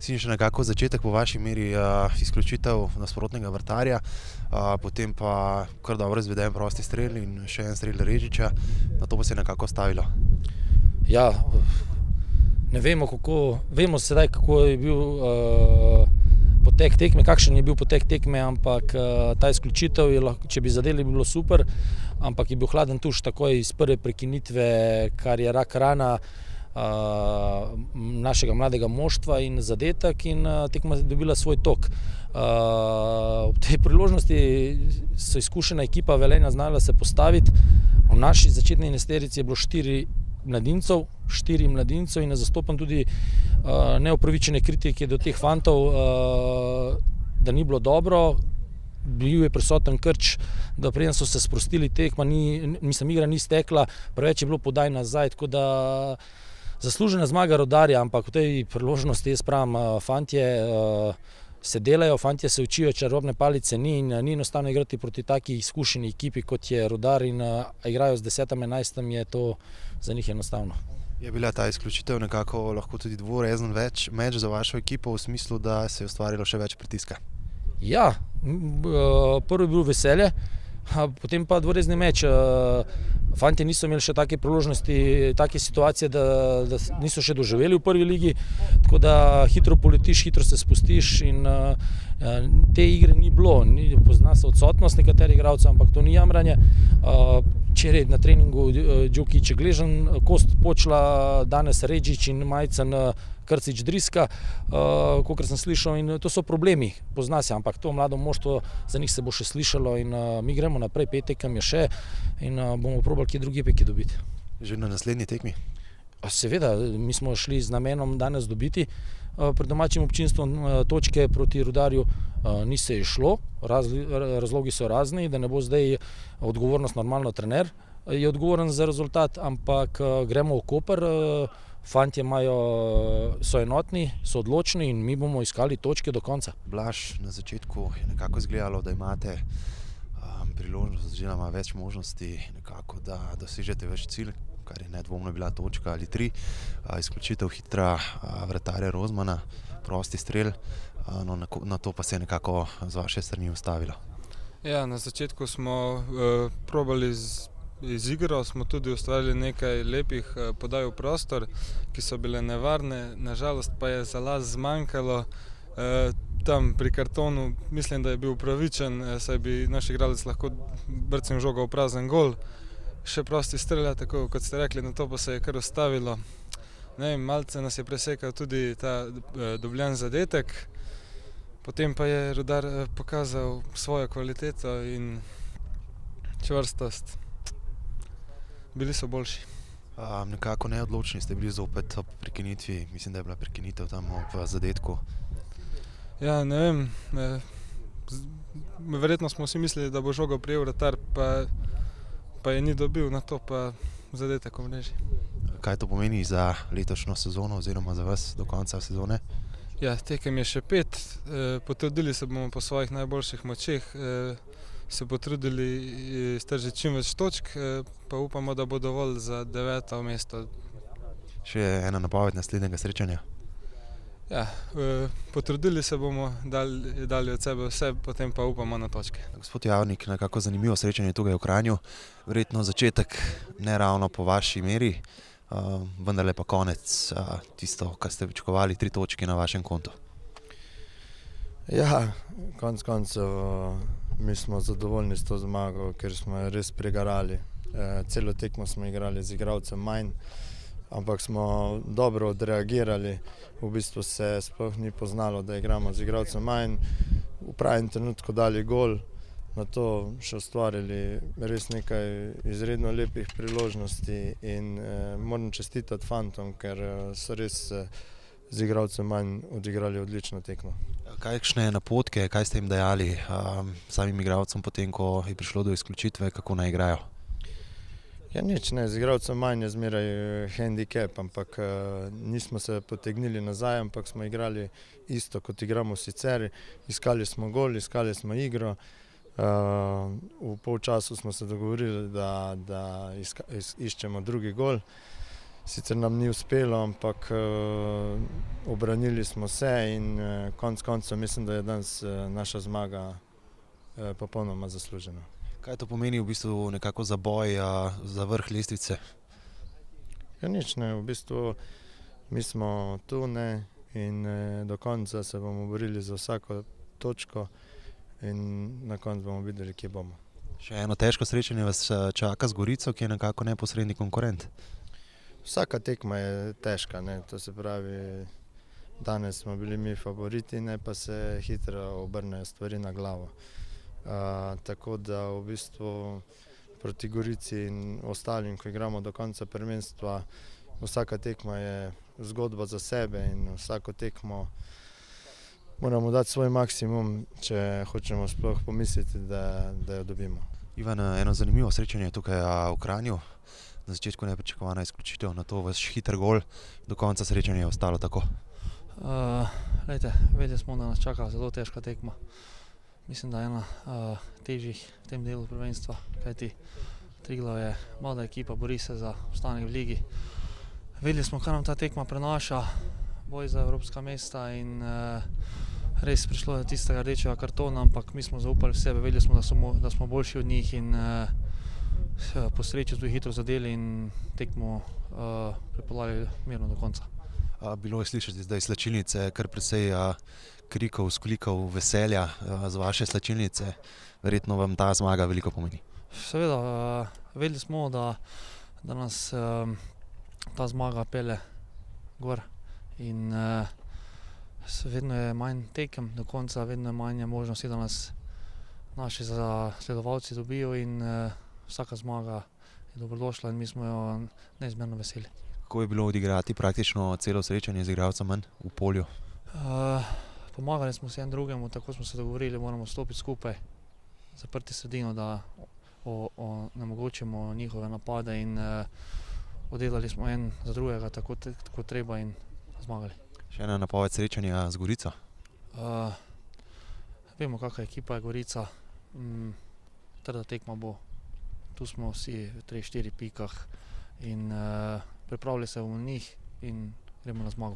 Sin še nekako začetek po vaši meri izključitev nasprotnega vratarja, potem pa kar dobro izveden prosti strel in še en strel Režiča, na to pa se je nekako stavilo. Ja, ne vemo sedaj, kako je bil potek tekme, kakšen je bil potek tekme, ampak ta izključitev je lahko, če bi zadeli, bi bilo super, ampak je bil hladen tuš takoj iz prve prekinitve, kar je rak rana našega mladega moštva in zadetek in tekma je dobila svoj tok. Ob tej priložnosti so izkušena ekipa Velenja znala se postaviti. V naši začetni enajsterici je bilo 4 mladincev in ne zastopam tudi neupravičene kritike do teh fantov, da ni bilo dobro. Bil je prisoten Krč, da preden so se sprostili tekma, igra ni stekla, preveč je bilo podaj nazaj, tako da zaslužena zmaga Rudarja, ampak v tej priložnosti jaz pravim, fantje se delajo, fantje se učijo, čarobne palice ni in ni enostavno igrati proti taki izkušeni ekipi, kot je Rudar in igrajo z 10. 11. je to za njih enostavno. Je bila ta izključitev nekako lahko tudi dvorezen meč za vašo ekipo v smislu, da se je ustvarilo še več pritiska? Ja, prvo je bilo veselje, potem pa dvorezni meč. Fantje niso imeli še take priložnosti, take situacije, da niso še doživeli v prvi ligi, tako da hitro poletiš, hitro se spustiš in te igre ni bilo. Pozna se odsotnost nekaterih igralcev, ampak to ni jamranje. Včeraj na treningu Đukić Gležan, Kost Počla, danes Režič in Majcen Krcič Driska, kakor sem slišal, in to so problemi, pozna se, ampak to mlado moštvo, za njih se bo še slišalo in mi gremo naprej, 5 tekem je še in bomo probali kje drugi peki dobiti. Že na naslednji tekmi? Seveda, mi smo šli z namenom danes dobiti pred domačim občinstvom točke proti Rudarju, ni se je šlo, razlogi so razni, da ne bo zdaj odgovornost normalno trener, je odgovoren za rezultat, ampak gremo v Koper, fantje so enotni, so odločni in mi bomo iskali točke do konca. Blaž, na začetku je nekako izgledalo, da imate priložnost oziroma več možnosti nekako, da dosežete več cilj, kar je nedvomno bila točka ali 3, izključitev hitra vratarja Rozmana, prosti strel, na to pa se je nekako z vaše strani ustavilo. Ja, na začetku smo probali iz igro, smo tudi ustvarili nekaj lepih podaj v prostor, ki so bile nevarne, nažalost pa je za las zmanjkalo. Tam pri kartonu mislim, da je bil upravičen, saj bi naš igralec lahko brcnil žogo v prazen gol. Še prosti strelja, tako kot ste rekli, na to pa se je kar ustavilo. Malce nas je presekal tudi ta dobljen zadetek, potem pa je Rudar pokazal svojo kvaliteto in čvrstost. Bili so boljši. Nekako neodločni ste bili zopet ob prekinitvi, mislim, da je bila prekinitev tam ob zadetku. Ja, ne vem, verjetno smo vsi mislili, da bo žogo prijel vratar, pa je ni dobil, na to pa zadetek v mreži. Kaj to pomeni za letošnjo sezono oziroma za vas do konca sezone? Ja, tekem je še 5, potrudili se bomo po svojih najboljših močeh, se potrudili stržiti čim več točk, pa upamo, da bo dovolj za 9. mesto. Še ena napoved naslednjega srečanja? Ja, potrudili se bomo, dali od sebe vse, potem pa upamo na točke. Gospod Javnik, nekako zanimivo srečanje tukaj v Kranju, verjetno začetek ne ravno po vaši meri, vendarle pa konec tisto, kar ste pričakovali, 3 točke na vašem kontu. Ja, konec koncev mi smo zadovoljni s to zmago, ker smo res prigarali. Celo tekmo smo igrali z igralcem manj, ampak smo dobro odreagirali. V bistvu se sploh ni poznalo, da igramo z igralcem manj. V pravem trenutku dali gol, na to še ustvarili res nekaj izredno lepih priložnosti in moram čestitati fantom, ker so res z igralcem manj odigrali odlično tekmo. Kakšne napotke, kaj ste jim dajali samim igralcem potem, ko je prišlo do izključitve, kako naj igrajo? Ja, nič ne, z igralcem manj je zmeraj handicap, ampak nismo se potegnili nazaj, ampak smo igrali isto, kot igramo sicer. Iskali smo gol, iskali smo igro. V polčasu smo se dogovorili, da iščemo drugi gol. Sicer nam ni uspelo, ampak obranili smo se in konec koncev mislim, da je danes naša zmaga popolnoma zaslužena. Kaj to pomeni v bistvu nekako za boj, za vrh lestvice? Ja, nič ne, v bistvu mi smo tu, ne, in do konca se bomo borili za vsako točko in na koncu bomo videli, kje bomo. Še eno težko srečanje vas čaka z Gorico, ki je nekako neposredni konkurent. Vsaka tekma je težka, ne, to se pravi, danes smo bili mi favoriti, ne, pa se hitro obrnejo stvari na glavo. Tako da v bistvu proti Gorici in ostalim, ko igramo do konca prvenstva, vsaka tekma je zgodba za sebe in vsako tekmo moramo dati svoj maksimum, če hočemo sploh pomisliti, da jo dobimo. Ivan, eno zanimivo srečanje tukaj v Kranju. Na začetku nepričakovana izključitev, na to vaš hiter gol, do konca srečanja je ostalo tako. Vedeli smo, da nas čaka zelo težka tekma. Mislim, da je ena težjih v tem delu prvenstva, kajti Triglav je mlada ekipa, bori se za ostanek v ligi. Vedeli smo, kaj nam ta tekma prenaša, boj za evropska mesta in res prišlo je tistega rdečega kartona, ampak mi smo zaupali v sebe, vedeli smo, da smo boljši od njih in po sreči smo hitro zadeli in tekmo pripeljali mirno do konca. Bilo je slišati zdaj slačilnice, kar precej krikov, sklikov, veselja z vaše slačilnice. Verjetno vam ta zmaga veliko pomeni. Seveda, vedeli smo, da nas ta zmaga pele gor in vedno je manj tekem do konca, vedno je manj možnosti, da nas naši zasledovalci dobijo in vsaka zmaga je dobrodošla in mi smo jo neizmerno veseli. Kako je bilo odigrati praktično celo srečanje z igralcem manj v polju? Pomagali smo si en drugemu, tako smo se dogovorili, moramo stopiti skupaj, zaprti sredino, da onemogočimo njihove napade in oddelali smo en za drugega tako treba in zmagali. Še ena napoved srečanja z Gorico? Vemo, kakšna ekipa je Gorica, trda tekma bo. Tu smo vsi v 3-4 pikah in pripravili se bomo njih in gremo na zmago.